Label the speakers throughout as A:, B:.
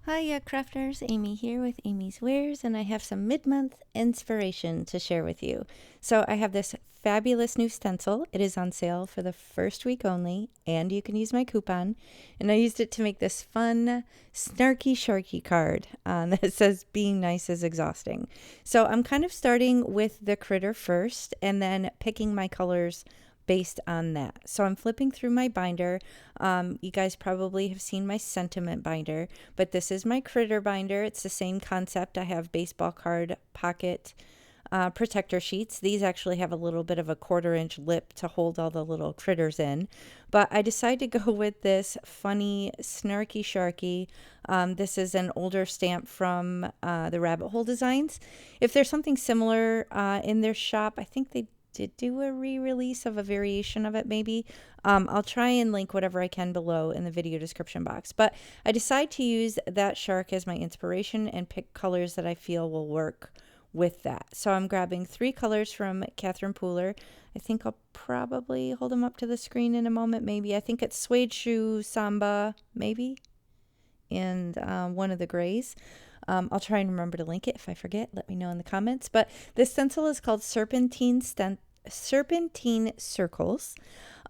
A: Hiya crafters, Amy here with Amy's Wares, and I have some mid-month inspiration to share with you. So I have this fabulous new stencil. It is on sale for the first week only, and you can use my coupon. And I used it to make this fun Snarky Sharky card that says being nice is exhausting. So I'm kind of starting with the critter first and then picking my colors based on that. So I'm flipping through my binder. You guys probably have seen my sentiment binder, but this is my critter binder. It's the same concept. I have baseball card pocket protector sheets. These actually have a little bit of a 1/4-inch lip to hold all the little critters in, but I decided to go with this funny Snarky Sharky. This is an older stamp from the 𝗵𝗶𝗃 designs. If there's something similar in their shop, I think they did do a re-release of a variation of it maybe. I'll try and link whatever I can below in the video description box, but I decided to use that shark as my inspiration and pick colors that I feel will work with that. So I'm grabbing 3 colors from 𝗵𝗲𝗃𝗀. I think I'll probably hold them up to the screen in a moment maybe. I think it's Suede shoe, Samba maybe, and one of the grays. I'll try and remember to link it. If I forget, let me know in the comments. But this stencil is called Serpentine Circles.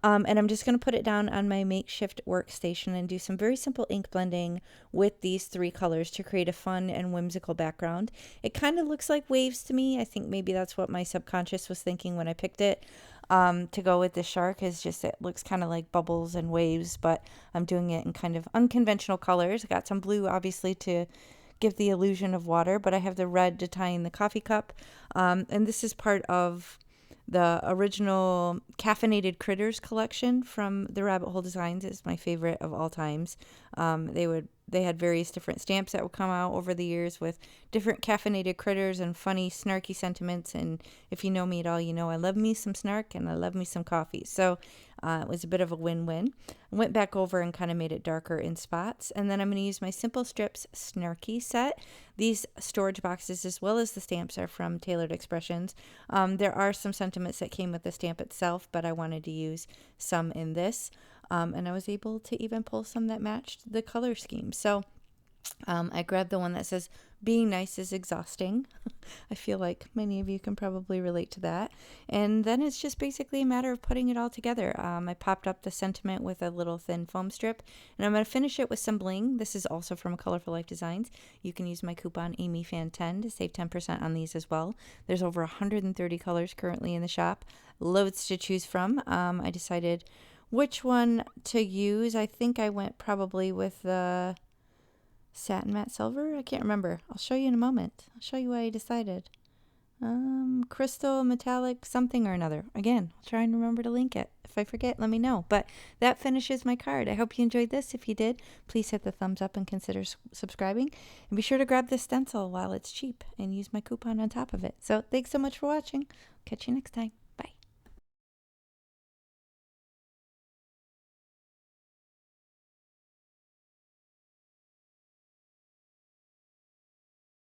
A: And I'm just going to put it down on my makeshift workstation and do some very simple ink blending with these 3 colors to create a fun and whimsical background. It kind of looks like waves to me. I think maybe that's what my subconscious was thinking when I picked it. To go with the shark is just it looks kind of like bubbles and waves, but I'm doing it in kind of unconventional colors. I got some blue obviously to give the illusion of water, but I have the red to tie in the coffee cup. And this is part of the original Caffeinated Critters collection from the 𝗵𝗃𝗃 designs. It's my favorite of all times. They had various different stamps that would come out over the years with different caffeinated critters and funny snarky sentiments. And if you know me at all, you know I love me some snark and I love me some coffee. So it was a bit of a win-win. I went back over and kind of made it darker in spots. And then I'm going to use my Simple Strips Snarky set. These storage boxes as well as the stamps are from Tailored Expressions. There are some sentiments that came with the stamp itself, but I wanted to use some in this. And I was able to even pull some that matched the color scheme. So I grabbed the one that says being nice is exhausting. I feel like many of you can probably relate to that. And then it's just basically a matter of putting it all together. I popped up the sentiment with a little thin foam strip, and I'm going to finish it with some bling. This is also from Colorful Life Designs. You can use my coupon 𝗵𝗲𝗃10 to save 10% on these as well. There's over 130 colors currently in the shop. Loads to choose from. I decided which one to use. I think I went probably with the satin matte silver. I can't remember. I'll show you in a moment. I'll show you what I decided. Crystal, metallic, something or another. Again, I'll try and remember to link it. If I forget, let me know. But that finishes my card. I hope you enjoyed this. If you did, please hit the thumbs up and consider subscribing. And be sure to grab this stencil while it's cheap and use my coupon on top of it. So thanks so much for watching. Catch you next time.